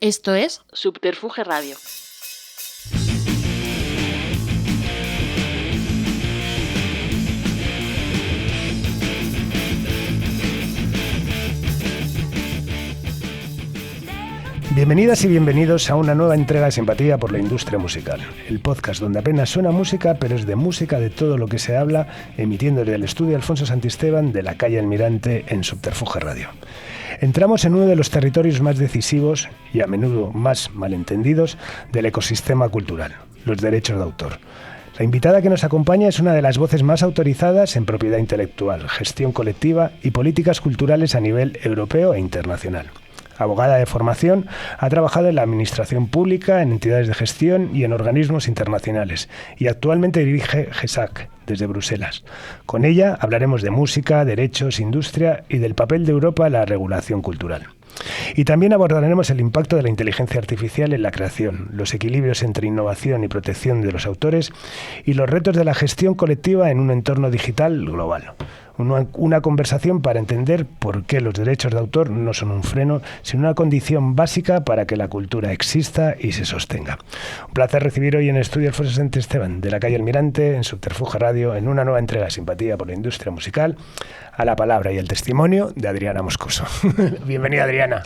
Esto es Subterfuge Radio. Bienvenidas y bienvenidos a una nueva entrega de Simpatía por la Industria Musical, el podcast donde apenas suena música, pero es de música de todo lo que se habla, emitiendo desde el estudio Alfonso Santisteban de la calle Almirante en Subterfuge Radio. Entramos en uno de los territorios más decisivos y a menudo más malentendidos del ecosistema cultural, los derechos de autor. La invitada que nos acompaña es una de las voces más autorizadas en propiedad intelectual, gestión colectiva y políticas culturales a nivel europeo e internacional. Abogada de formación, ha trabajado en la administración pública, en entidades de gestión y en organismos internacionales, y actualmente dirige GESAC desde Bruselas. Con ella hablaremos de música, derechos, industria y del papel de Europa en la regulación cultural. Y también abordaremos el impacto de la inteligencia artificial en la creación, los equilibrios entre innovación y protección de los autores y los retos de la gestión colectiva en un entorno digital global. Una conversación para entender por qué los derechos de autor no son un freno, sino una condición básica para que la cultura exista y se sostenga. Un placer recibir hoy en el estudio Alfonso Santisteban de la calle Almirante, en Subterfuge Radio, en una nueva entrega de Simpatía por la Industria Musical, a la palabra y el testimonio de Adriana Moscoso. Bienvenida, Adriana.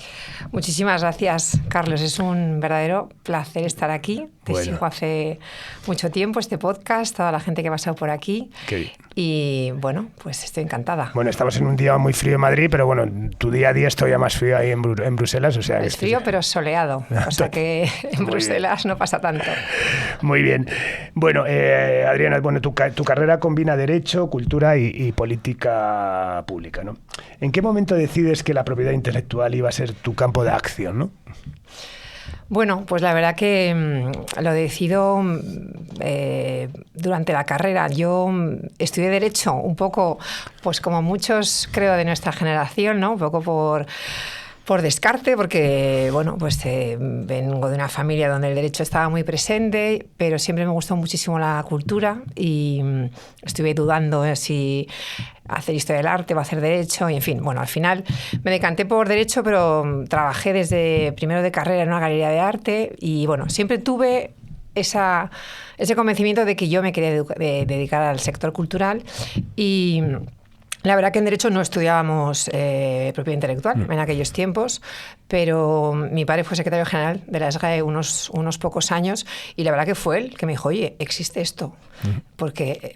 Muchísimas gracias, Carlos. Es un verdadero placer estar aquí. Te sigo hace mucho tiempo este podcast, toda la gente que ha pasado por aquí. Qué. Y bueno, pues estoy encantada. Bueno, estamos en un día muy frío en Madrid, pero bueno, tu día a día es todavía más frío ahí en Bruselas. O sea, es frío, pero soleado. O sea que en Bruselas no pasa tanto. Muy bien. Bueno, Adriana, bueno, tu carrera combina derecho, cultura y política pública, ¿no? ¿En qué momento decides que la propiedad intelectual iba a ser tu campo de acción, no? Bueno, pues la verdad que lo decido durante la carrera. Yo estudié Derecho un poco, pues como muchos creo de nuestra generación, ¿no? Un poco por descarte, porque bueno, pues vengo de una familia donde el derecho estaba muy presente, pero siempre me gustó muchísimo la cultura y estuve dudando si hacer historia del arte o hacer derecho, y en fin, bueno, al final me decanté por derecho, pero trabajé desde primero de carrera en una galería de arte y bueno, siempre tuve ese convencimiento de que yo me quería dedicar al sector cultural y la verdad que en Derecho no estudiábamos propiedad intelectual en aquellos tiempos, pero mi padre fue secretario general de la SGAE unos pocos años y la verdad que fue él que me dijo, oye, existe esto, porque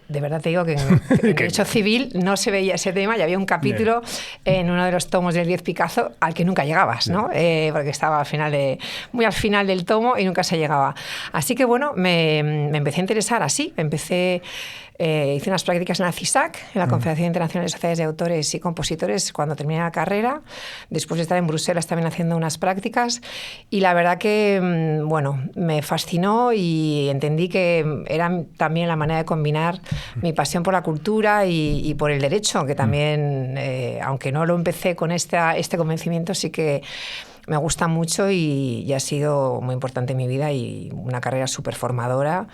de verdad te digo que en Derecho Civil no se veía ese tema y había un capítulo en uno de los tomos del Diez Picazo al que nunca llegabas, ¿no? Porque estaba muy al final del tomo y nunca se llegaba. Así que bueno, me empecé a interesar así, hice unas prácticas en la CISAC, en la Confederación Internacional de Sociedades de Autores y Compositores, cuando terminé la carrera, después de estar en Bruselas también haciendo unas prácticas, y la verdad que, bueno, me fascinó y entendí que era también la manera de combinar mi pasión por la cultura y por el derecho, que también, aunque no lo empecé con este convencimiento, sí que me gusta mucho y ha sido muy importante en mi vida y una carrera súper formadora.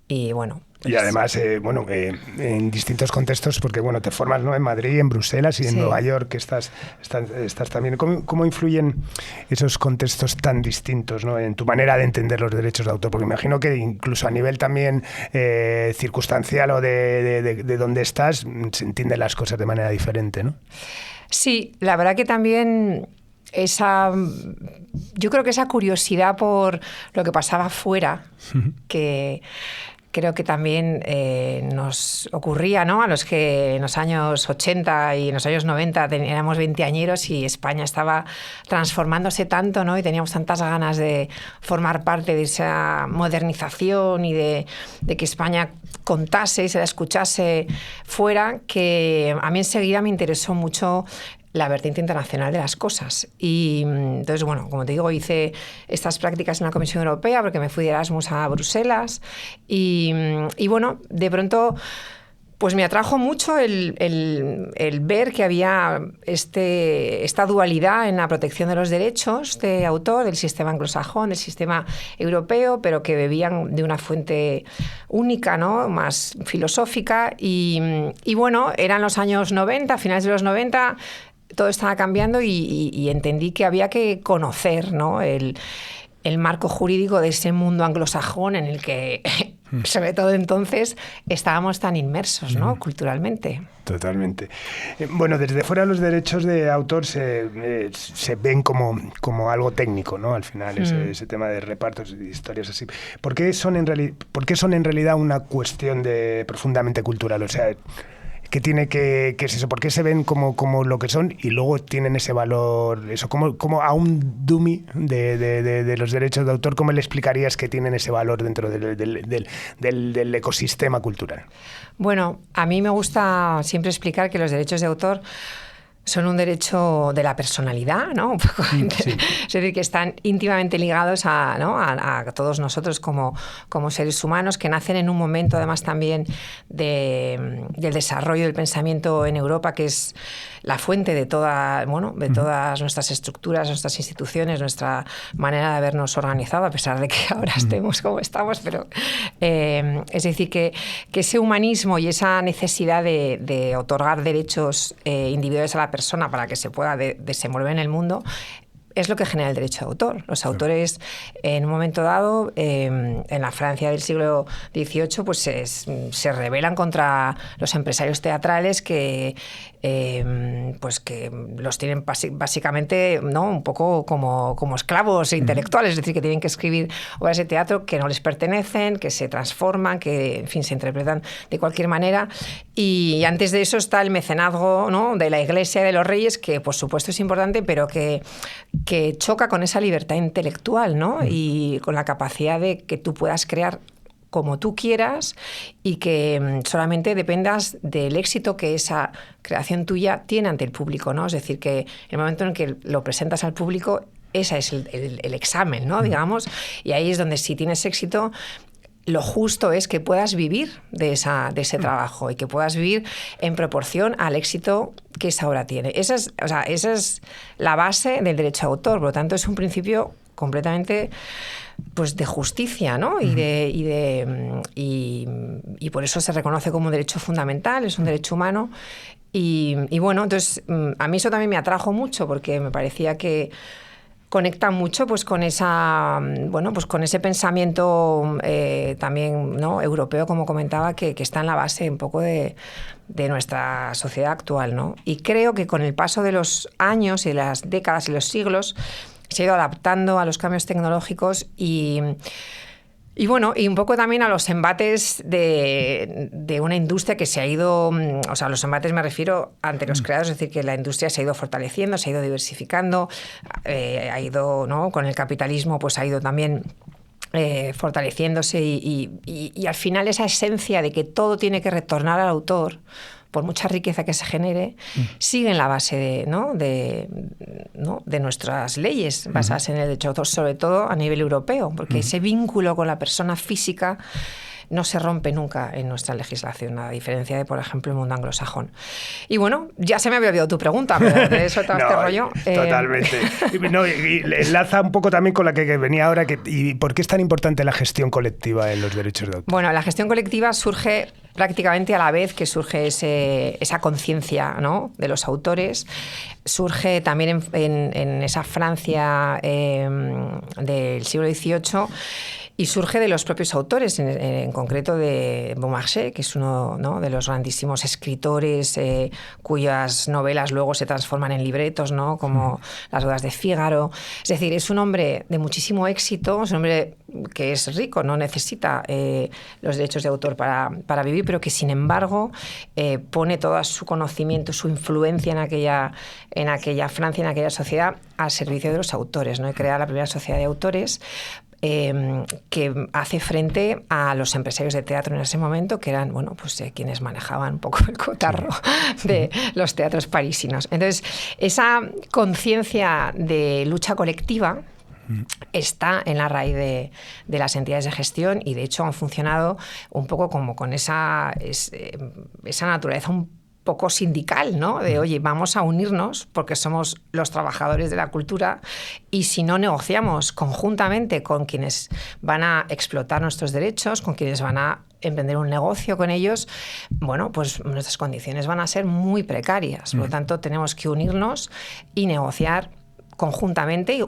Y bueno. Y además, en distintos contextos, porque bueno, te formas, ¿no?, en Madrid, en Bruselas y en Nueva York, que estás también. ¿Cómo influyen esos contextos tan distintos, ¿no?, en tu manera de entender los derechos de autor? Porque me imagino que incluso a nivel también circunstancial o de donde estás, se entienden las cosas de manera diferente, ¿no? Sí, la verdad que también yo creo que esa curiosidad por lo que pasaba fuera, que creo que también nos ocurría, ¿no?, a los que en los años 80 y en los años 90 éramos veinteañeros y España estaba transformándose tanto, ¿no?, y teníamos tantas ganas de formar parte de esa modernización y de que España contase y se la escuchase fuera, que a mí enseguida me interesó mucho la vertiente internacional de las cosas. Y entonces, bueno, como te digo, hice estas prácticas en la Comisión Europea porque me fui de Erasmus a Bruselas y bueno, de pronto pues me atrajo mucho el ver que había esta dualidad en la protección de los derechos de autor, del sistema anglosajón, del sistema europeo, pero que bebían de una fuente única, ¿no?, más filosófica. Y bueno, eran los años 90, finales de los 90, todo estaba cambiando y entendí que había que conocer, ¿no?, el marco jurídico de ese mundo anglosajón en el que, sobre todo entonces, estábamos tan inmersos, ¿no?, culturalmente. Totalmente. Bueno, desde fuera los derechos de autor se ven como algo técnico, ¿no? Al final, ese tema de repartos y historias así. ¿Por qué son en realidad una cuestión profundamente cultural? O sea, ¿qué tiene ¿qué es eso? ¿Por qué se ven como lo que son y luego tienen ese valor? Eso, como a un dummy de los derechos de autor, ¿cómo le explicarías que tienen ese valor dentro del ecosistema cultural? Bueno, a mí me gusta siempre explicar que los derechos de autor son un derecho de la personalidad, ¿no? Un poco, sí. Es decir, que están íntimamente ligados a todos nosotros como seres humanos, que nacen en un momento, además, también del desarrollo del pensamiento en Europa, que es la fuente de todas nuestras estructuras, nuestras instituciones, nuestra manera de habernos organizado, a pesar de que ahora estemos como estamos. Pero es decir, que ese humanismo y esa necesidad de otorgar derechos individuales a la persona para que se pueda desenvolver en el mundo es lo que genera el derecho de autor. Los autores, en un momento dado, en la Francia del siglo XVIII, pues se rebelan contra los empresarios teatrales que los tienen básicamente, ¿no?, un poco como esclavos intelectuales, es decir, que tienen que escribir obras de teatro que no les pertenecen, que se transforman, que, en fin, se interpretan de cualquier manera. Y antes de eso está el mecenazgo, ¿no?, de la Iglesia y de los reyes, que por supuesto es importante, pero que choca con esa libertad intelectual, ¿no?, y con la capacidad de que tú puedas crear como tú quieras y que solamente dependas del éxito que esa creación tuya tiene ante el público, ¿no? Es decir, que en el momento en que lo presentas al público, ese es el examen, ¿no?, digamos, y ahí es donde, si tienes éxito, lo justo es que puedas vivir de ese trabajo y que puedas vivir en proporción al éxito que esa obra tiene. Esa es la base del derecho de autor, por lo tanto es un principio completamente, pues, de justicia, ¿no? Y por eso se reconoce como un derecho fundamental, es un derecho humano. Y bueno, entonces a mí eso también me atrajo mucho, porque me parecía que conecta mucho, pues, con con ese pensamiento también, ¿no?, europeo, como comentaba, que está en la base un poco de nuestra sociedad actual, ¿no? Y creo que con el paso de los años y de las décadas y los siglos se ha ido adaptando a los cambios tecnológicos y un poco también a los embates de una industria que se ha ido, o sea, los embates me refiero ante los creadores, es decir, que la industria se ha ido fortaleciendo, se ha ido diversificando, ha ido, ¿no?, con el capitalismo, pues ha ido también fortaleciéndose y al final esa esencia de que todo tiene que retornar al autor, por mucha riqueza que se genere, sigue en la base de nuestras leyes basadas en el derecho de autor, sobre todo a nivel europeo, porque ese vínculo con la persona física no se rompe nunca en nuestra legislación, a diferencia de, por ejemplo, el mundo anglosajón. Y bueno, ya se me había olvidado tu pregunta, pero de eso todo este rollo. Totalmente. Y enlaza un poco también con la que venía ahora. ¿Y por qué es tan importante la gestión colectiva en los derechos de autor? Bueno, la gestión colectiva surge prácticamente a la vez que surge esa conciencia, ¿no?, de los autores. Surge también en esa Francia del siglo XVIII. Y surge de los propios autores, en concreto de Beaumarchais, que es uno, ¿no?, de los grandísimos escritores cuyas novelas luego se transforman en libretos, ¿no?, como Las bodas de Fígaro. Es decir, es un hombre de muchísimo éxito, es un hombre que es rico, no necesita los derechos de autor para vivir, pero que sin embargo pone todo su conocimiento, su influencia en aquella Francia, en aquella sociedad, al servicio de los autores, ¿no?, y crea la primera sociedad de autores que hace frente a los empresarios de teatro en ese momento, que eran, quienes manejaban un poco el cotarro de los teatros parisinos. Entonces, esa conciencia de lucha colectiva está en la raíz de las entidades de gestión y, de hecho, han funcionado un poco como con esa naturaleza un poco sindical, ¿no? De, oye, vamos a unirnos porque somos los trabajadores de la cultura y si no negociamos conjuntamente con quienes van a explotar nuestros derechos, con quienes van a emprender un negocio con ellos, bueno, pues nuestras condiciones van a ser muy precarias. Por lo tanto, tenemos que unirnos y negociar conjuntamente y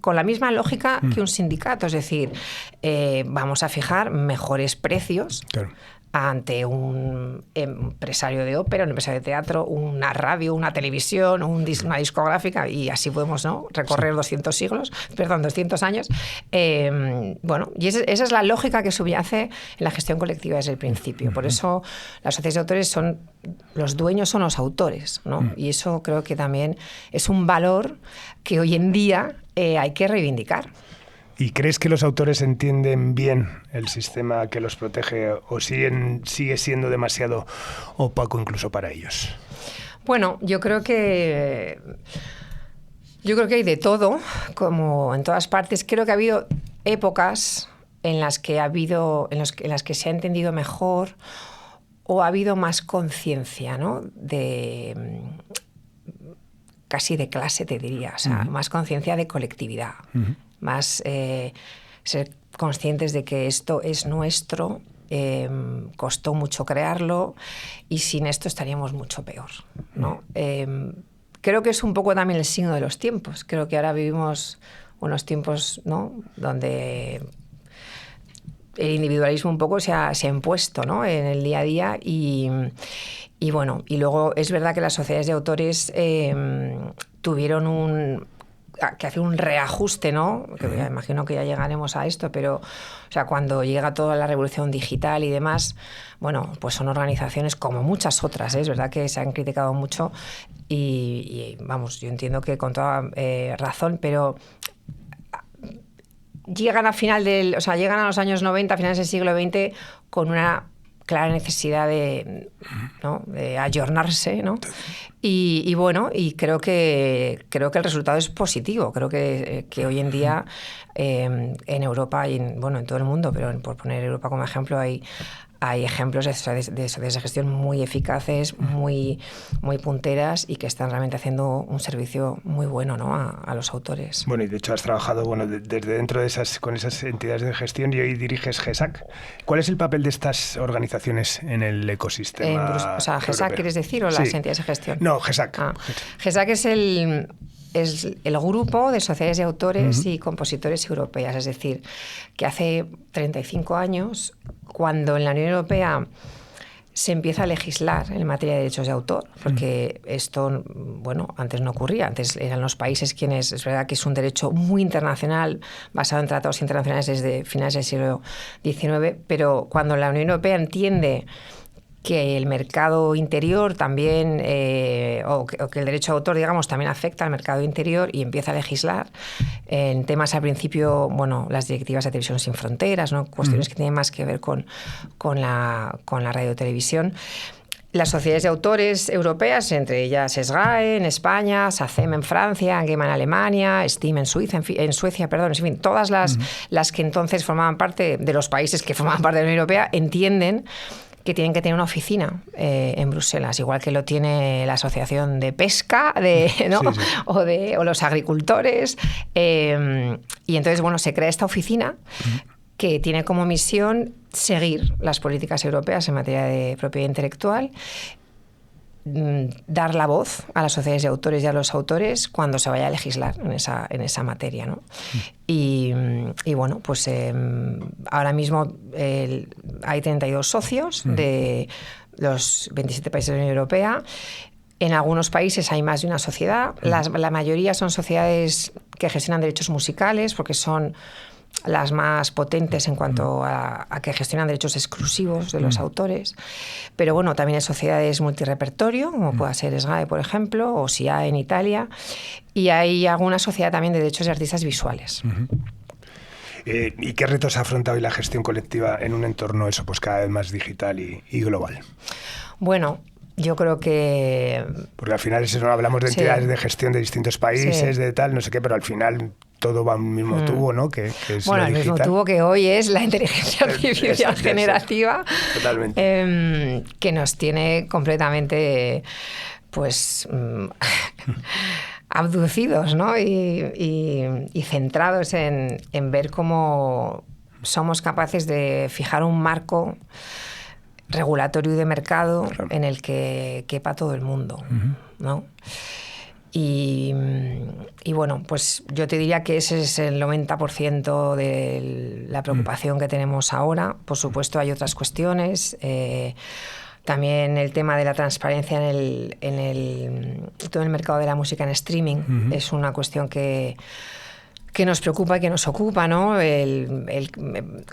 con la misma lógica que un sindicato. Es decir, vamos a fijar mejores precios. Claro. Ante un empresario de ópera, un empresario de teatro, una radio, una televisión, una discográfica, y así podemos, ¿no?, recorrer 200 años. Bueno, y esa es la lógica que subyace en la gestión colectiva desde el principio. Por eso las sociedades de autores los dueños son los autores, ¿no? Y eso creo que también es un valor que hoy en día hay que reivindicar. ¿Y crees que los autores entienden bien el sistema que los protege o sigue siendo demasiado opaco incluso para ellos? Bueno, yo creo que hay de todo, como en todas partes. Creo que ha habido épocas en las que se ha entendido mejor o ha habido más conciencia, ¿no?, casi de clase, te diría, o sea, más conciencia de colectividad. Más ser conscientes de que esto es nuestro, costó mucho crearlo y sin esto estaríamos mucho peor, ¿no? Creo que es un poco también el signo de los tiempos. Creo que ahora vivimos unos tiempos, ¿no?, donde el individualismo un poco se ha impuesto, ¿no?, en el día a día y bueno, y luego es verdad que las sociedades de autores tuvieron que hacer un reajuste, ¿no? Que me imagino que ya llegaremos a esto, pero o sea, cuando llega toda la revolución digital y demás, bueno, pues son organizaciones como muchas otras, ¿eh? Es verdad que se han criticado mucho y vamos, yo entiendo que con toda razón, pero llegan llegan a los años 90, a finales del siglo XX, con una clara necesidad de ayornarse, ¿no? Y bueno, y creo que el resultado es positivo. Creo que hoy en día en Europa y en todo el mundo, pero por poner Europa como ejemplo, hay ejemplos de sociedades de gestión muy eficaces, muy punteras y que están realmente haciendo un servicio muy bueno, ¿no?, a los autores. Bueno, y de hecho has trabajado desde dentro de con esas entidades de gestión y hoy diriges GESAC. ¿Cuál es el papel de estas organizaciones en el ecosistema? ¿GESAC europeo quieres decir o las entidades de gestión? No, GESAC. GESAC es el grupo de sociedades de autores y compositores europeas. Es decir, que hace 35 años, cuando en la Unión Europea se empieza a legislar en materia de derechos de autor, porque esto, antes no ocurría, antes eran los países quienes, es verdad que es un derecho muy internacional, basado en tratados internacionales desde finales del siglo XIX, pero cuando la Unión Europea entiende que el mercado interior también, o que el derecho de autor, digamos, también afecta al mercado interior y empieza a legislar en temas al principio, las directivas de televisión sin fronteras, ¿no?, cuestiones que tienen más que ver con la radiotelevisión. Las sociedades de autores europeas, entre ellas SGAE en España, SACEM en Francia, ANGEMA en Alemania, STEAM en Suecia, en fin, todas las que entonces formaban parte de los países que formaban parte de la Unión Europea entienden que tienen que tener una oficina en Bruselas, igual que lo tiene la Asociación de Pesca, ¿no? Sí. O los agricultores. Y entonces, se crea esta oficina que tiene como misión seguir las políticas europeas en materia de propiedad intelectual, dar la voz a las sociedades de autores y a los autores cuando se vaya a legislar en esa materia, ¿no? Y ahora mismo hay 32 socios de los 27 países de la Unión Europea. En algunos países hay más de una sociedad. La mayoría son sociedades que gestionan derechos musicales porque son las más potentes en cuanto a que gestionan derechos exclusivos de los autores. Pero también hay sociedades multirepertorio, como pueda ser SGAE, por ejemplo, o SIAE en Italia, y hay alguna sociedad también de derechos de artistas visuales. ¿Y qué retos ha afrontado hoy la gestión colectiva en un entorno cada vez más digital y global? Bueno, yo creo que... Porque al final hablamos de entidades de gestión de distintos países, de tal, no sé qué, pero al final todo va a un mismo tubo, ¿no? Que es el mismo tubo que hoy es la inteligencia artificial generativa. Totalmente. Que nos tiene completamente, abducidos, ¿no? Y centrados en ver cómo somos capaces de fijar un marco regulatorio y de mercado en el que quepa todo el mundo, ¿no? Y bueno, pues yo te diría que ese es el 90% de la preocupación que tenemos ahora. Por supuesto, hay otras cuestiones. También el tema de la transparencia en todo el mercado de la música en streaming es una cuestión que nos preocupa y que nos ocupa, ¿no? El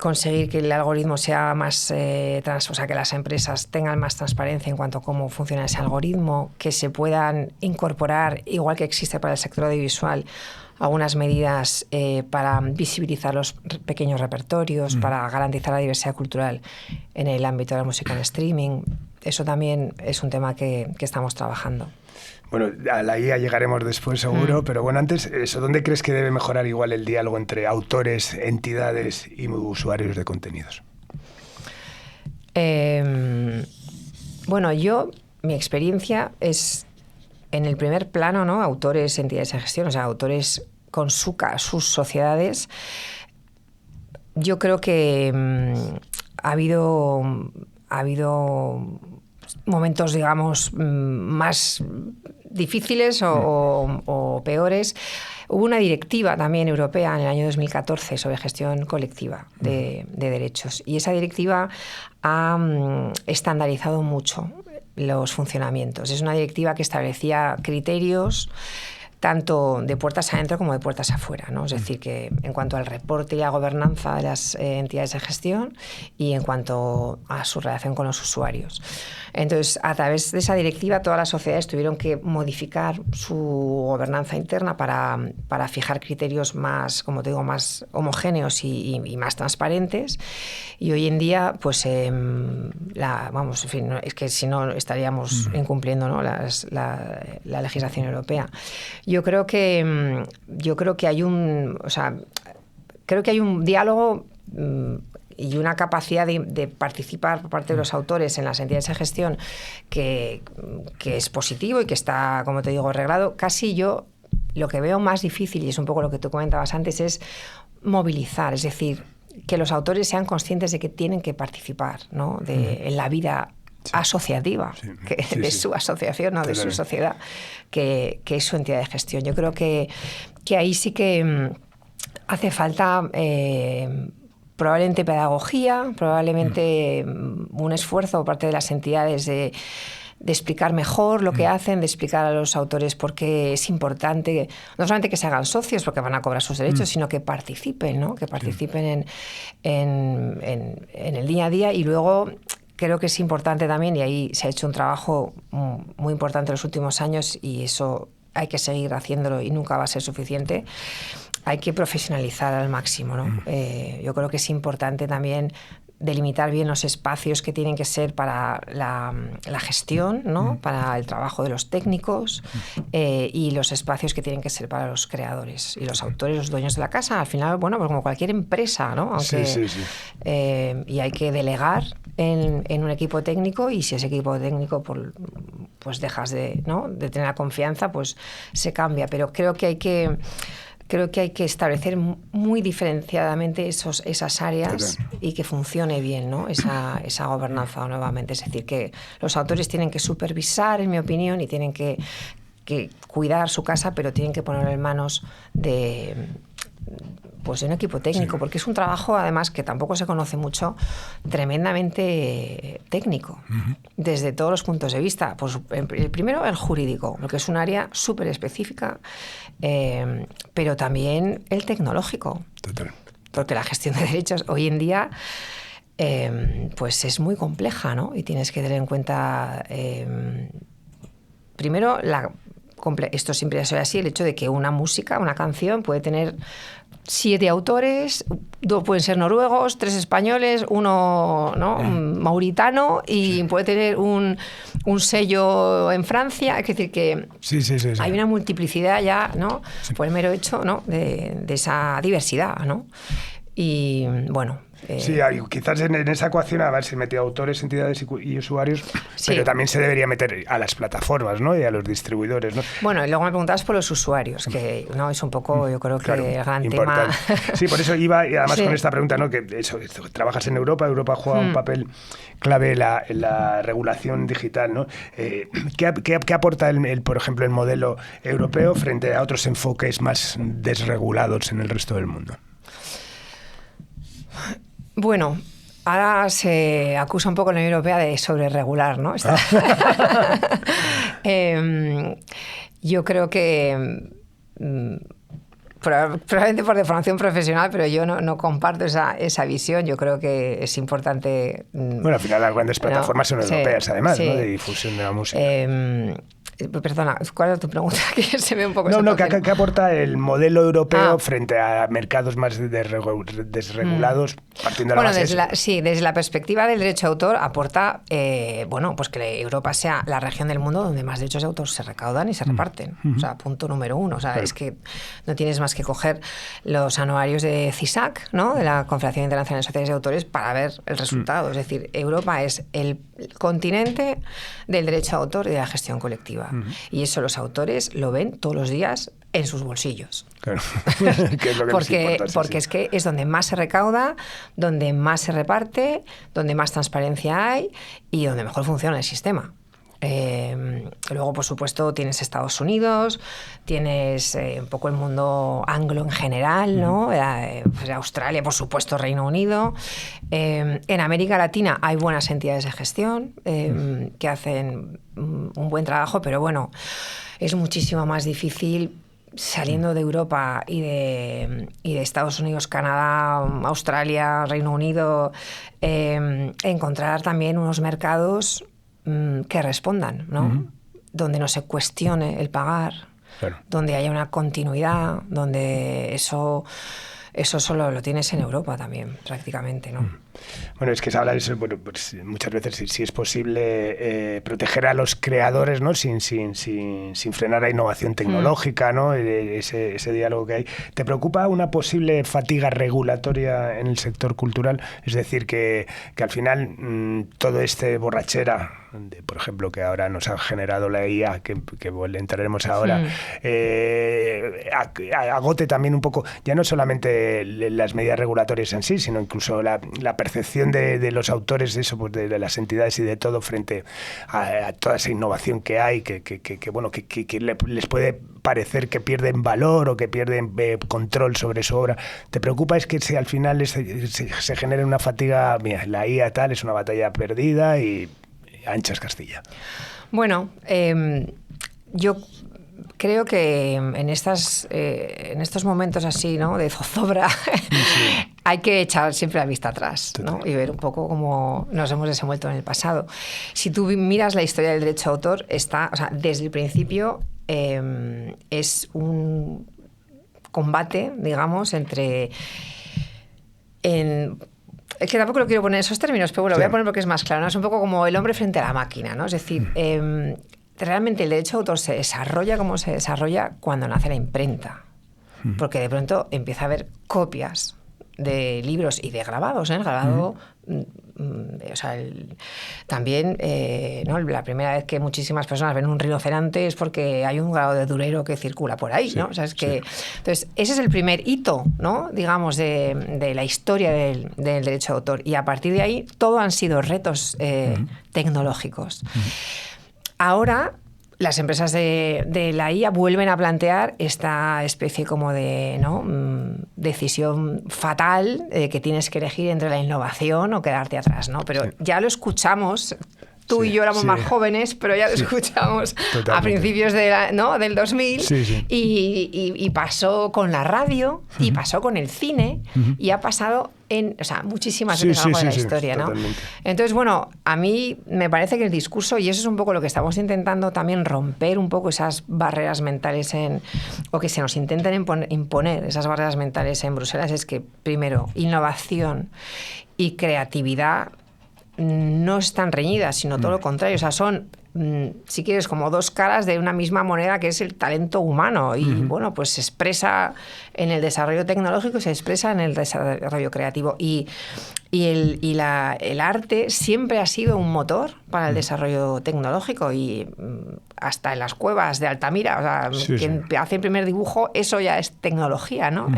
conseguir que el algoritmo sea más, o sea, que las empresas tengan más transparencia en cuanto a cómo funciona ese algoritmo, que se puedan incorporar, igual que existe para el sector audiovisual, algunas medidas para visibilizar los pequeños repertorios, para garantizar la diversidad cultural en el ámbito de la música en streaming. Eso también es un tema que estamos trabajando. Bueno, a la IA llegaremos después seguro, pero bueno, antes, eso, ¿dónde crees que debe mejorar igual el diálogo entre autores, entidades y usuarios de contenidos? Bueno, mi experiencia es en el primer plano, ¿no? Autores, entidades de gestión, o sea, autores con sus sociedades. Yo creo que ha habido momentos, digamos, más difíciles o peores. Hubo una directiva también europea en el año 2014 sobre gestión colectiva de derechos, y esa directiva ha estandarizado mucho los funcionamientos. Es una directiva que establecía criterios tanto de puertas adentro como de puertas afuera, ¿no? Es decir, que en cuanto al reporte y la gobernanza de las entidades de gestión y en cuanto a su relación con los usuarios. Entonces, a través de esa directiva, todas las sociedades tuvieron que modificar su gobernanza interna para fijar criterios más, como te digo, más homogéneos y más transparentes. Y hoy en día, pues, vamos, en fin, no, es que si no estaríamos incumpliendo, ¿no? la legislación europea. Yo creo que hay un diálogo y una capacidad de participar por parte de los autores en las entidades de gestión que es positivo y que está, como te digo, arreglado. Casi yo lo que veo más difícil, y es un poco lo que tú comentabas antes, es movilizar, es decir, que los autores sean conscientes de que tienen que participar, ¿no? En la vida asociativa, de su asociación, no de su sociedad, que es su entidad de gestión. Yo creo que ahí sí que hace falta probablemente pedagogía, probablemente un esfuerzo por parte de las entidades de explicar mejor lo que hacen, de explicar a los autores por qué es importante, no solamente que se hagan socios porque van a cobrar sus derechos, sino que participen, ¿no? Que participen en el día a día. Y luego creo que es importante también, y ahí se ha hecho un trabajo muy importante en los últimos años, y eso hay que seguir haciéndolo y nunca va a ser suficiente, hay que profesionalizar al máximo, ¿no? Yo creo que es importante también delimitar bien los espacios que tienen que ser para la gestión, ¿no? Para el trabajo de los técnicos, y los espacios que tienen que ser para los creadores y los autores, los dueños de la casa. Al final, bueno, pues como cualquier empresa, ¿no? Aunque, y hay que delegar en un equipo técnico, y si ese equipo técnico pues dejas de tener la confianza, pues se cambia. Pero creo que hay que establecer muy diferenciadamente esas áreas y que funcione bien, ¿no? esa gobernanza nuevamente. Es decir, que los autores tienen que supervisar, en mi opinión, y tienen que cuidar su casa, pero tienen que ponerlo en manos de un equipo técnico, porque es un trabajo, además, que tampoco se conoce mucho, tremendamente técnico, desde todos los puntos de vista. Pues, el primero, el jurídico, lo que es un área súper específica, pero también el tecnológico. Total. Porque la gestión de derechos hoy en día pues es muy compleja, ¿no? Y tienes que tener en cuenta, primero, esto siempre ha sido así, el hecho de que una canción puede tener 7 autores, 2 pueden ser noruegos, 3 españoles, 1 mauritano, y puede tener un sello en Francia. Es decir, que hay una multiplicidad ya, ¿no? Por el mero hecho, ¿no? de esa diversidad, ¿no? Y bueno... Sí, quizás en esa ecuación a ver, se metió autores, entidades y usuarios, Sí. pero también se debería meter a las plataformas, ¿no? Y a los distribuidores, ¿no? Bueno, y luego me preguntabas por los usuarios, que no es un poco, yo creo que Claro, el gran importante. tema. Sí, por eso iba, y además Sí. con esta pregunta, ¿no? Que eso, trabajas en Europa juega un papel clave en la regulación digital, ¿no? ¿Qué aporta, por ejemplo, el modelo europeo frente a otros enfoques más desregulados en el resto del mundo? Bueno, ahora se acusa un poco a la Unión Europea de sobreregular, ¿no? Yo creo que probablemente por deformación profesional, pero yo no comparto esa visión. Yo creo que es importante... Bueno, al final las grandes plataformas son europeas, además, sí. ¿no? De difusión de la música. Perdona, ¿cuál es tu pregunta? Que se ve un poco... ¿Qué aporta el modelo europeo frente a mercados más desregulados, partiendo de la base? Desde la perspectiva del derecho de autor aporta, pues que Europa sea la región del mundo donde más derechos de autor se recaudan y se reparten. O sea, punto número uno. O sea, es que no tienes más que coger los anuarios de CISAC, ¿no? De la Confederación Internacional de Sociedades de Autores, para ver el resultado. Es decir, Europa es el continente del derecho de autor y de la gestión colectiva. Y eso los autores lo ven todos los días en sus bolsillos. Claro. Que es lo que porque es que es donde más se recauda, donde más se reparte, donde más transparencia hay y donde mejor funciona el sistema. Luego, por supuesto, tienes Estados Unidos, tienes un poco el mundo anglo en general, ¿no? Pues Australia, por supuesto, Reino Unido. En América Latina hay buenas entidades de gestión que hacen un buen trabajo, pero bueno, es muchísimo más difícil saliendo de Europa y de Estados Unidos, Canadá, Australia, Reino Unido, encontrar también unos mercados que respondan, ¿no? Donde no se cuestione el pagar, claro. Donde haya una continuidad, donde eso solo lo tienes en Europa también, prácticamente, ¿no? Bueno, es que se habla de eso, bueno, pues muchas veces si es posible proteger a los creadores, ¿no? Sin frenar la innovación tecnológica, ¿no? Ese diálogo que hay. ¿Te preocupa una posible fatiga regulatoria en el sector cultural? Es decir, que al final todo este borrachera, por ejemplo, que ahora nos ha generado la IA, que entraremos ahora, agote también un poco, ya no solamente las medidas regulatorias en sí, sino incluso la percepción de los autores, de eso, pues de las entidades y de todo frente a toda esa innovación que hay, que les puede parecer que pierden valor o que pierden control sobre su obra. ¿Te preocupa es que si al final se genere una fatiga? Mira, la IA tal es una batalla perdida y anchas Castilla. Bueno, yo creo que en estos momentos así, ¿no? De zozobra, hay que echar siempre la vista atrás, ¿no? Y ver un poco cómo nos hemos desenvuelto en el pasado. Si tú miras la historia del derecho de autor, desde el principio es un combate, digamos, entre... Es que tampoco lo quiero poner en esos términos, pero bueno, lo voy a poner porque es más claro, ¿no? Es un poco como el hombre frente a la máquina, ¿no? Es decir, realmente el derecho de autor se desarrolla como se desarrolla cuando nace la imprenta. Porque de pronto empieza a haber copias de libros y de grabados, ¿eh? El grabado... también, ¿no? La primera vez que muchísimas personas ven un rinoceronte es porque hay un grabado de Durero que circula por ahí, ¿no? O sea, es que, entonces, ese es el primer hito, ¿no? Digamos, de la historia del derecho de autor. Y a partir de ahí, todo han sido retos tecnológicos. Ahora, las empresas de la IA vuelven a plantear esta especie como de, ¿no? Decisión fatal que tienes que elegir entre la innovación o quedarte atrás, ¿no? Pero ya lo escuchamos. Tú y yo éramos más jóvenes, pero ya lo escuchamos totalmente. A principios del 2000 y pasó con la radio y pasó con el cine y ha pasado en muchísimas veces a lo largo de la historia, ¿no? Totalmente. Entonces, bueno, a mí me parece que el discurso, y eso es un poco lo que estamos intentando también romper un poco esas barreras mentales o que se nos intenten imponer esas barreras mentales en Bruselas, es que primero, innovación y creatividad no están reñidas, sino todo lo contrario. O sea, son si quieres, como dos caras de una misma moneda, que es el talento humano. Y bueno, pues se expresa en el desarrollo tecnológico, se expresa en el desarrollo creativo. Y el arte siempre ha sido un motor para el desarrollo tecnológico, y hasta en las cuevas de Altamira, o sea, quien hace el primer dibujo, eso ya es tecnología, ¿no?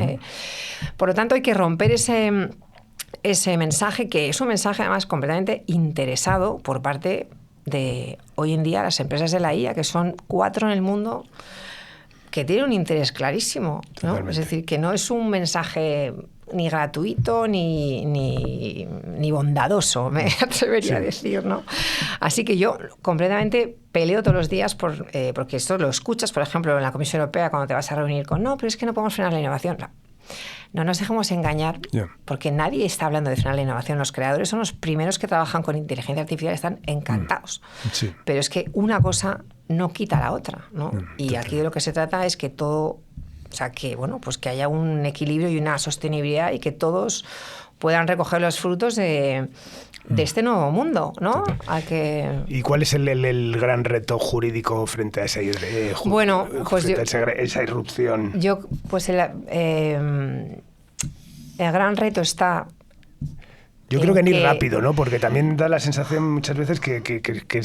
Por lo tanto, hay que romper ese mensaje, que es un mensaje además completamente interesado por parte de hoy en día las empresas de la IA, que son 4 en el mundo, que tienen un interés clarísimo, ¿no? Es decir, que no es un mensaje ni gratuito ni bondadoso, me atrevería a decir, ¿no? Así que yo completamente peleo todos los días porque esto lo escuchas, por ejemplo, en la Comisión Europea, cuando te vas a reunir con, no, pero es que no podemos frenar la innovación. No nos dejemos engañar, porque nadie está hablando de frenar la innovación. Los creadores son los primeros que trabajan con inteligencia artificial, están encantados. Pero es que una cosa no quita la otra, ¿no? Y aquí de lo que se trata es que todo, o sea, que bueno, pues que haya un equilibrio y una sostenibilidad, y que todos puedan recoger los frutos de este nuevo mundo, ¿no? ¿Y cuál es el gran reto jurídico frente a esa, bueno, pues esa irrupción? Pues el gran reto está... Yo creo que ni rápido, ¿no? Porque también da la sensación muchas veces que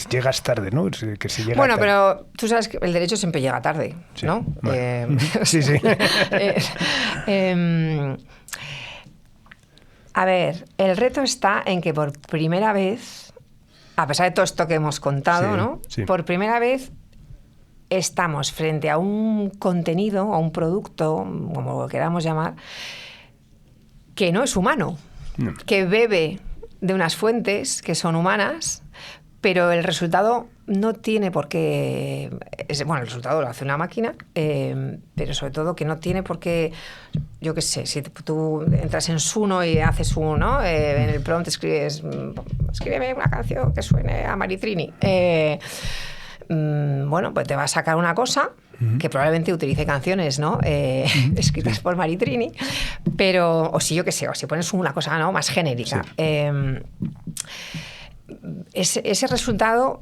llegas tarde, ¿no? Que se llega tarde. Pero tú sabes que el derecho siempre llega tarde, ¿no? Vale. Sí. A ver, el reto está en que por primera vez, a pesar de todo esto que hemos contado, ¿no? Por primera vez estamos frente a un contenido, a un producto, como lo queramos llamar, que no es humano, que bebe de unas fuentes que son humanas, pero el resultado no tiene por qué... Bueno, el resultado lo hace una máquina, pero sobre todo que no tiene por qué... Yo qué sé, si tú entras en Suno y haces uno, en el prompt escríbeme una canción que suene a Maritrini. Bueno, pues te va a sacar una cosa que probablemente utilice canciones, ¿no? Escritas por Maritrini, pero... O si yo qué sé, o si pones una cosa, ¿no?, más genérica. Ese resultado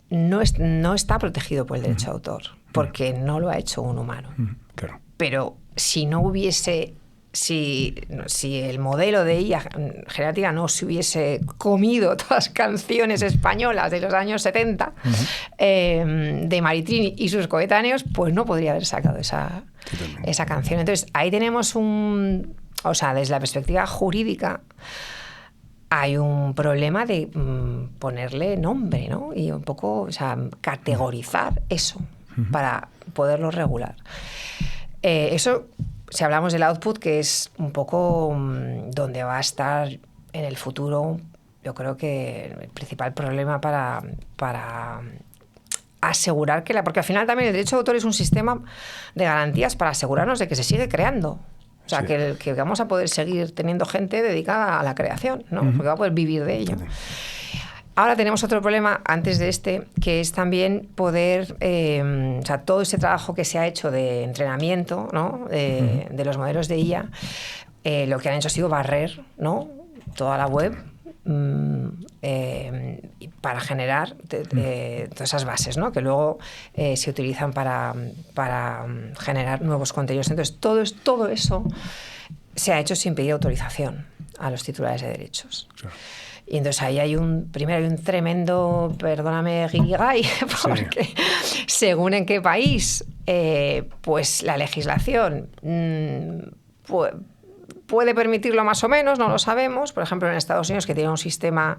no está protegido por el derecho de autor, porque no lo ha hecho un humano. Claro. Pero si no hubiese... Si el modelo de IA generativa no se hubiese comido todas las canciones españolas de los años 70 de Maritrini y sus coetáneos, pues no podría haber sacado esa canción. Entonces, ahí tenemos o sea, desde la perspectiva jurídica, hay un problema de ponerle nombre, ¿no? Y un poco, o sea, categorizar eso para poderlo regular. Eso, si hablamos del output, que es un poco donde va a estar en el futuro, yo creo que el principal problema para asegurar porque al final también el derecho de autor es un sistema de garantías para asegurarnos de que se sigue creando. O sea, que vamos a poder seguir teniendo gente dedicada a la creación, ¿no? Porque va a poder vivir de ello. Ahora tenemos otro problema antes de que es también poder, o sea, todo ese trabajo que se ha hecho de entrenamiento, ¿no?, de los modelos de IA, lo que han hecho ha sido barrer, ¿no?, toda la web para generar todas esas bases, ¿no?, que luego se utilizan para generar nuevos contenidos. Entonces, todo eso se ha hecho sin pedir autorización a los titulares de derechos. Claro. Y entonces ahí hay un tremendo, perdóname, guirigay, porque según en qué país, pues la legislación puede permitirlo más o menos, no lo sabemos. Por ejemplo, en Estados Unidos, que tiene un sistema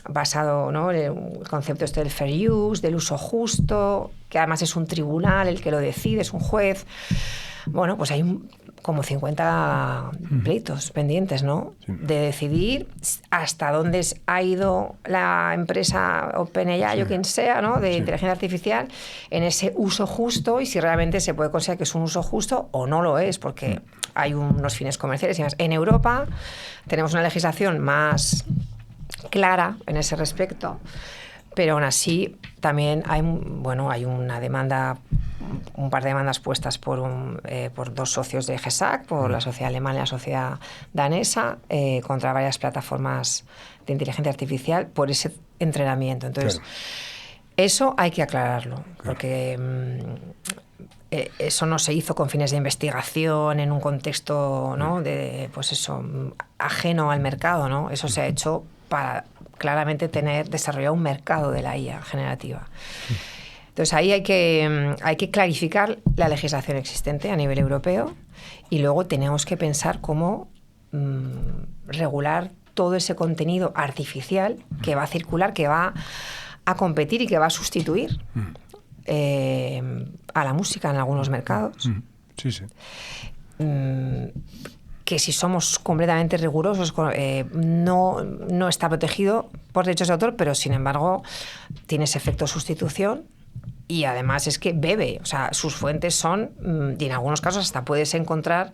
basado, ¿no?, en el concepto del fair use, del uso justo, que además es un tribunal el que lo decide, es un juez. Bueno, pues hay como 50 pleitos pendientes, ¿no? De decidir hasta dónde ha ido la empresa OpenAI o quien sea, ¿no?, de inteligencia artificial en ese uso justo, y si realmente se puede considerar que es un uso justo o no lo es, porque hay unos fines comerciales y demás. En Europa tenemos una legislación más clara en ese respecto, pero aún así también hay una demanda, un par de demandas puestas por dos socios de GESAC, por la sociedad alemana y la sociedad danesa, contra varias plataformas de inteligencia artificial por ese entrenamiento. Entonces, eso hay que aclararlo, porque eso no se hizo con fines de investigación en un contexto, ¿no?, de, pues eso, ajeno al mercado, ¿no? Eso se ha hecho para claramente desarrollar un mercado de la IA generativa. Entonces ahí hay que clarificar la legislación existente a nivel europeo y luego tenemos que pensar cómo regular todo ese contenido artificial que va a circular, que va a competir y que va a sustituir a la música en algunos mercados. Sí, sí. Que si somos completamente rigurosos, no está protegido por derechos de autor, pero sin embargo tiene ese efecto sustitución y además es que bebe, o sea, sus fuentes son, y en algunos casos hasta puedes encontrar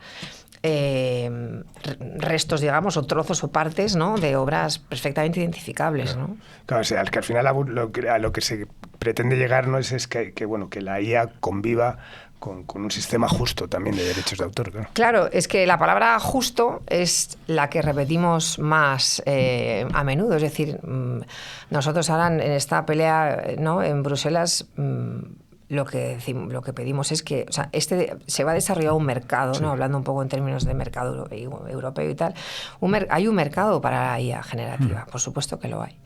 restos, digamos, o trozos o partes, ¿no?, de obras perfectamente identificables, ¿no? Claro, o sea, que al final a lo que se pretende llegar no es que la IA conviva con un sistema justo también de derechos de autor. Claro, es que la palabra justo es la que repetimos más a menudo. Es decir, nosotros ahora en esta pelea, ¿no?, en Bruselas, lo que pedimos es que, o sea, se va a desarrollar un mercado, ¿no?, hablando un poco en términos de mercado europeo y tal. Hay un mercado para la IA generativa, por supuesto que lo hay.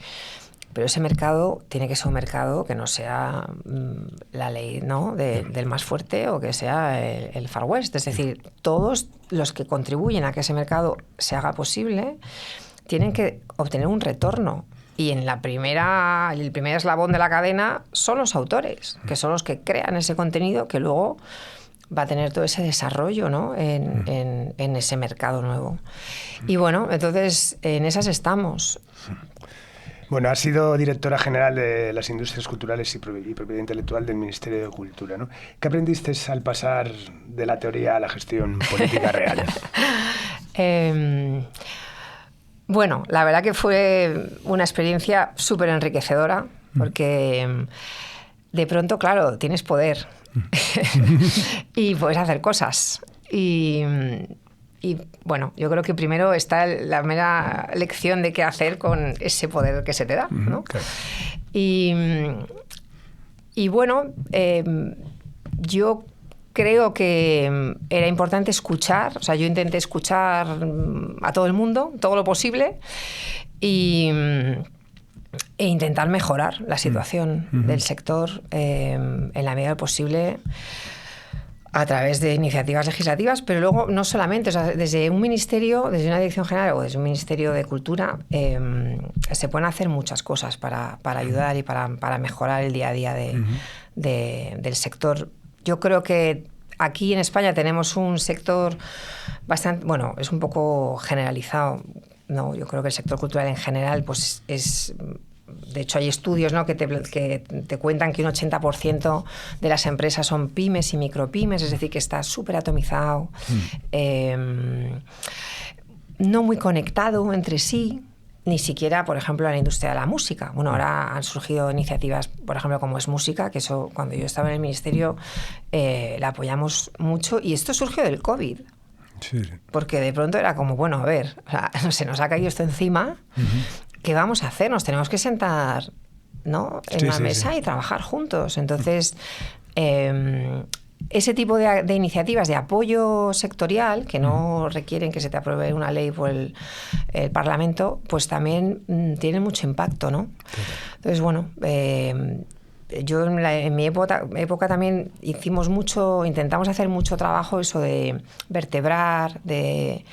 Pero ese mercado tiene que ser un mercado que no sea la ley, ¿no?, del más fuerte o que sea el Far West. Es decir, todos los que contribuyen a que ese mercado se haga posible tienen que obtener un retorno. Y el primer eslabón de la cadena son los autores, que son los que crean ese contenido que luego va a tener todo ese desarrollo, ¿no?, en ese mercado nuevo. Y bueno, entonces en esas estamos. Bueno, has sido directora general de las Industrias Culturales y Propiedad Intelectual del Ministerio de Cultura, ¿no? ¿Qué aprendiste al pasar de la teoría a la gestión política real? Bueno, la verdad que fue una experiencia súper enriquecedora, porque de pronto, claro, tienes poder y puedes hacer cosas. Y bueno, yo creo que primero está la mera lección de qué hacer con ese poder que se te da, ¿no? Claro. Y bueno, yo creo que era importante escuchar, o sea, yo intenté escuchar a todo el mundo, todo lo posible, e intentar mejorar la situación del sector en la medida posible, a través de iniciativas legislativas, pero luego no solamente, o sea, desde un ministerio, desde una dirección general o desde un ministerio de cultura, se pueden hacer muchas cosas para ayudar y para mejorar el día a día del sector. Yo creo que aquí en España tenemos un sector bastante, bueno, es un poco generalizado, ¿no? Yo creo que el sector cultural en general, pues es... De hecho, hay estudios, ¿no?, que te cuentan que un 80% de las empresas son pymes y micropymes, es decir, que está súper atomizado, no muy conectado entre sí, ni siquiera, por ejemplo, en la industria de la música. Bueno, ahora han surgido iniciativas, por ejemplo, como Es Música, que eso, cuando yo estaba en el ministerio, la apoyamos mucho, y esto surgió del COVID. Sí. Porque de pronto era como, bueno, a ver, o sea, se nos ha caído esto encima, ¿qué vamos a hacer? Nos tenemos que sentar, ¿no?, en una mesa y trabajar juntos. Entonces, ese tipo de iniciativas de apoyo sectorial, que no requieren que se te apruebe una ley por el Parlamento, pues también tienen mucho impacto, ¿no? Entonces, bueno, yo en mi época también intentamos hacer mucho trabajo, eso de vertebrar, de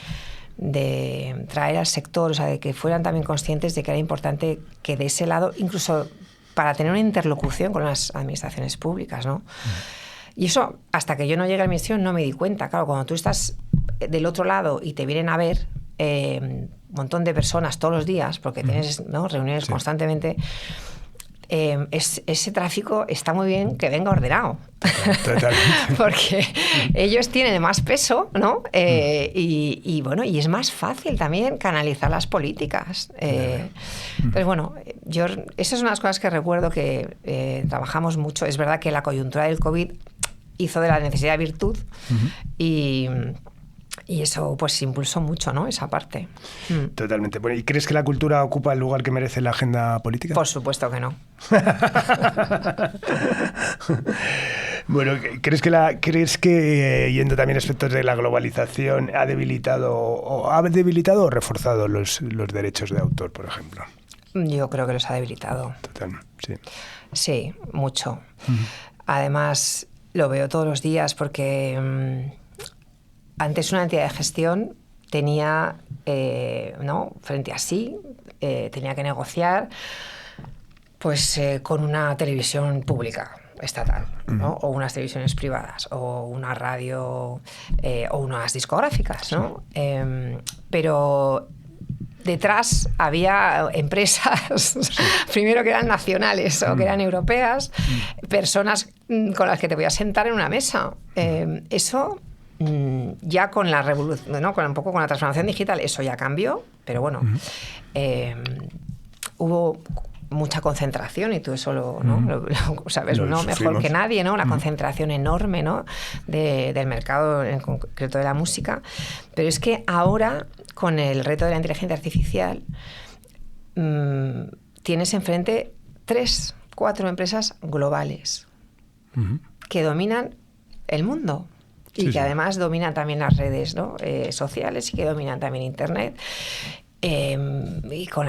traer al sector, o sea, de que fueran también conscientes de que era importante que de ese lado, incluso para tener una interlocución con las administraciones públicas, ¿no? Y eso, hasta que yo no llegué al ministerio, no me di cuenta. Claro, cuando tú estás del otro lado y te vienen a ver un montón de personas todos los días, porque tienes, ¿no?, reuniones constantemente, ese tráfico está muy bien que venga ordenado. Totalmente. Porque ellos tienen más peso, ¿no? Y bueno, y es más fácil también canalizar las políticas. Entonces, bueno, esas son las cosas que recuerdo que trabajamos mucho. Es verdad que la coyuntura del COVID hizo de la necesidad virtud y eso pues impulsó mucho, ¿no? Esa parte. Totalmente. Bueno, ¿y crees que la cultura ocupa el lugar que merece en la agenda política? Por supuesto que no. Bueno, ¿crees que yendo también a aspectos de la globalización ha debilitado o reforzado los derechos de autor, por ejemplo? Yo creo que los ha debilitado. Total, sí. Sí, mucho. Además, lo veo todos los días porque antes una entidad de gestión tenía, ¿no? Frente a sí, tenía que negociar pues, con una televisión pública estatal, ¿no? O unas televisiones privadas, o una radio, o unas discográficas, ¿no? Pero detrás había empresas, primero que eran nacionales o que eran europeas, personas con las que te voy a sentar en una mesa. Eso ya con la revolución, ¿no? Un poco con la transformación digital, eso ya cambió, pero bueno, hubo mucha concentración y tú eso lo sabes, ¿no? Mejor que nadie, ¿no? Una concentración enorme, ¿no? Del mercado, en concreto de la música. Pero es que ahora, con el reto de la inteligencia artificial, tienes enfrente 3, 4 empresas globales que dominan el mundo. Y que además dominan también las redes, ¿no? Sociales y que dominan también Internet. Y con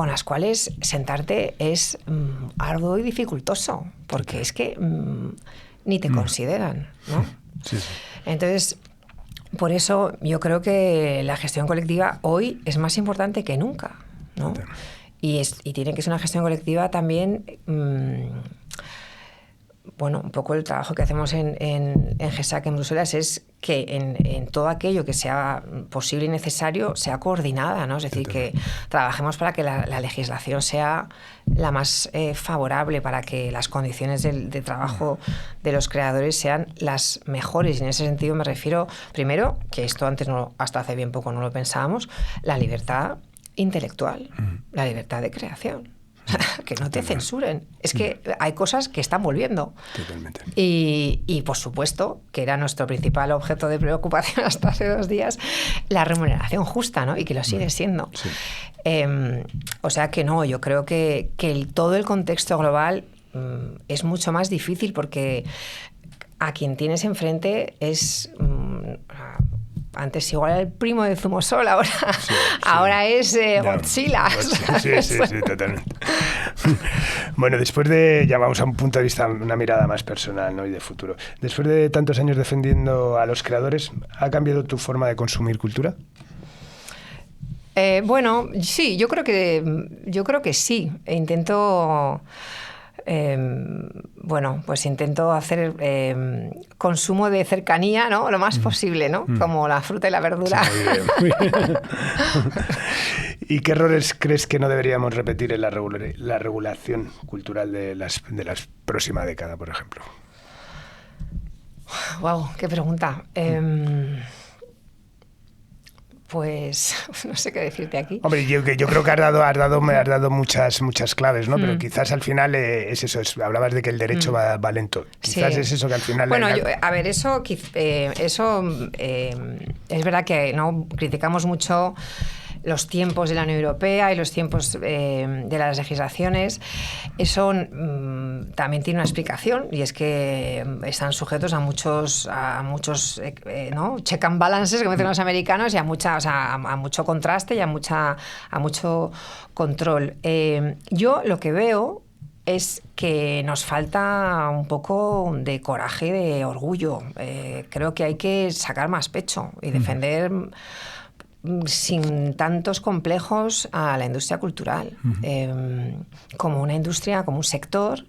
las cuales sentarte es arduo y dificultoso, porque es que ni te consideran, ¿no? Sí, sí. Entonces, por eso yo creo que la gestión colectiva hoy es más importante que nunca, ¿no? Y tiene que ser una gestión colectiva también... bueno, un poco el trabajo que hacemos en GESAC en Bruselas es que en todo aquello que sea posible y necesario sea coordinada, ¿no? Es decir, que trabajemos para que la legislación sea la más favorable, para que las condiciones de trabajo de los creadores sean las mejores. Y en ese sentido me refiero, primero, que esto antes hasta hace bien poco no lo pensábamos, la libertad intelectual, la libertad de creación. Que no te censuren. Es que hay cosas que están volviendo. Totalmente. Y por supuesto, que era nuestro principal objeto de preocupación hasta hace 2 días, la remuneración justa, ¿no? Y que lo sigue siendo. Sí. O sea que no, yo creo que todo el contexto global es mucho más difícil porque a quien tienes enfrente es... antes igual era el primo de Zumosol, ahora es Godzilla. Sí, totalmente. Bueno, después ya vamos a un punto de vista, una mirada más personal, ¿no? Y de futuro. Después de tantos años defendiendo a los creadores, ¿ha cambiado tu forma de consumir cultura? Bueno, sí, yo creo que sí. Intento... bueno, pues intento hacer consumo de cercanía, ¿no? Lo más posible, ¿no? Como la fruta y la verdura. Sí, muy bien. ¿Y qué errores crees que no deberíamos repetir en la regulación cultural de las próxima década, por ejemplo? Wow, qué pregunta. Pues no sé qué decirte aquí. Hombre, yo creo que has dado muchas claves, ¿no? Pero quizás al final es eso. Hablabas de que el derecho va lento. Quizás es eso que al final... Bueno, a ver, eso es verdad que no criticamos mucho los tiempos de la Unión Europea y los tiempos de las legislaciones. Eso también tiene una explicación, y es que están sujetos a muchos ¿no? check and balances, como dicen los americanos, y a mucho contraste y a mucho control. Yo lo que veo es que nos falta un poco de coraje, de orgullo. Creo que hay que sacar más pecho y defender sin tantos complejos a la industria cultural, como una industria, como un sector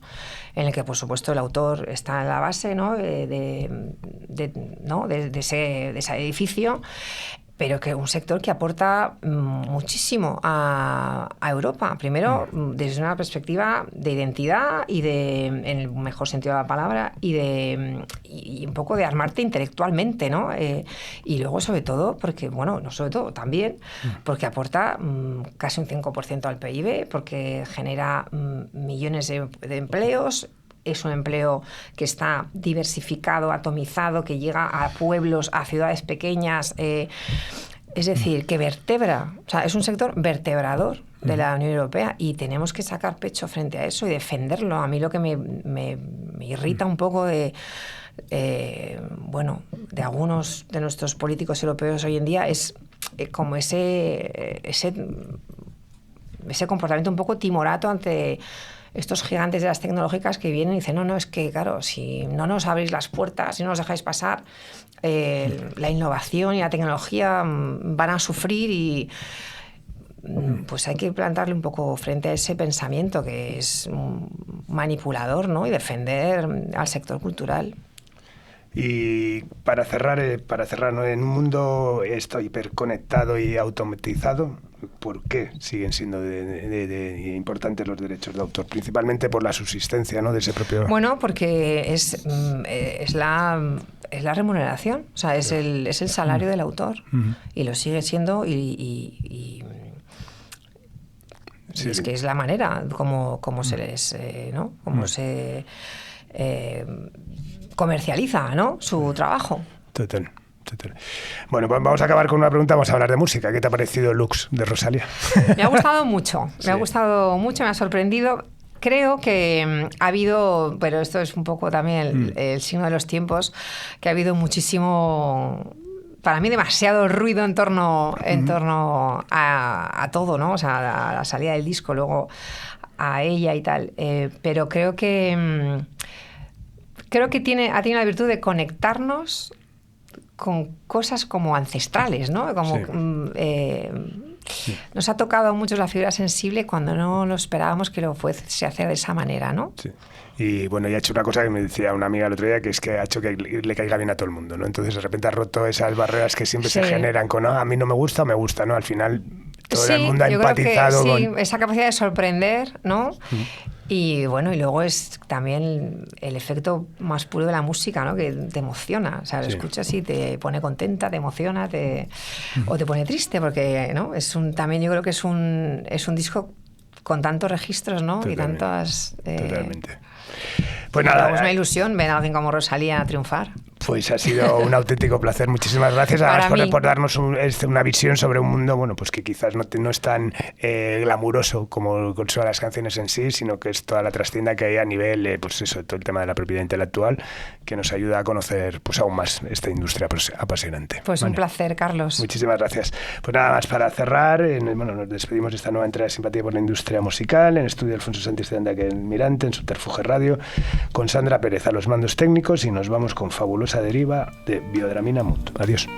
en el que, por supuesto, el autor está en la base, ¿no? de ese edificio, pero que un sector que aporta muchísimo a Europa. Primero, desde una perspectiva de identidad y en el mejor sentido de la palabra, y un poco de armarte intelectualmente, ¿no? Y luego, sobre todo, porque, bueno, no sobre todo, también, porque aporta casi un 5% al PIB, porque genera millones de empleos. Es un empleo que está diversificado, atomizado, que llega a pueblos, a ciudades pequeñas. Es decir, que vertebra, o sea, es un sector vertebrador de la Unión Europea y tenemos que sacar pecho frente a eso y defenderlo. A mí lo que me irrita un poco de algunos de nuestros políticos europeos hoy en día es como ese comportamiento un poco timorato ante estos gigantes de las tecnológicas que vienen y dicen, no, es que, claro, si no nos abrís las puertas, si no nos dejáis pasar, la innovación y la tecnología van a sufrir y pues hay que plantarle un poco frente a ese pensamiento que es manipulador, ¿no? Y defender al sector cultural. Y para cerrar, ¿no? En un mundo hiperconectado y automatizado, ¿por qué siguen siendo de importantes los derechos de autor? Principalmente por la subsistencia, ¿no? De ese propio... Bueno, porque es la remuneración, o sea, es el salario del autor y lo sigue siendo y sí, es que es la manera como se les, ¿no? Como se comercializa, ¿no? Su trabajo. Total. Bueno, pues vamos a acabar con una pregunta, vamos a hablar de música. ¿Qué te ha parecido Lux de Rosalía? Me ha gustado mucho, Sí. me ha sorprendido. Creo que ha habido, pero esto es un poco también el signo de los tiempos, que ha habido muchísimo, para mí demasiado ruido en torno a todo, ¿no? O sea, a la salida del disco, luego a ella y tal. Pero creo que ha tenido la virtud de conectarnos con cosas como ancestrales, ¿no? Como nos ha tocado a muchos la fibra sensible cuando no lo esperábamos que lo fuese a hacer de esa manera, ¿no? Sí. Y bueno, y ha hecho una cosa que me decía una amiga el otro día, que es que ha hecho que le caiga bien a todo el mundo, ¿no? Entonces de repente ha roto esas barreras que siempre se generan con a mí no me gusta o me gusta, ¿no? Al final todo el mundo ha empatizado con esa capacidad de sorprender, ¿no? Y bueno, y luego es también el efecto más puro de la música, ¿no? Que te emociona, o sea, lo escuchas y te pone contenta, te emociona, o te pone triste, porque, ¿no? También yo creo que es un disco con tantos registros, ¿no? Totalmente, y tantas... Totalmente. Pues nada, es una ilusión ver a alguien como Rosalía triunfar. Pues ha sido un auténtico placer. Muchísimas gracias por darnos una visión sobre un mundo, bueno, pues que quizás no es tan glamuroso como son las canciones en sí, sino que es toda la trastienda que hay a nivel, pues eso, todo el tema de la propiedad intelectual, que nos ayuda a conocer pues aún más esta industria apasionante. Pues un placer, Carlos. Muchísimas gracias. Pues nada más para cerrar, nos despedimos de esta nueva entrega de Simpatía por la Industria Musical, en el estudio Alfonso Santisteban de Almirante, en Subterfuge Radio, con Sandra Pérez a los mandos técnicos, y nos vamos con Fabulosa Deriva de Biodramina Mut. Adiós.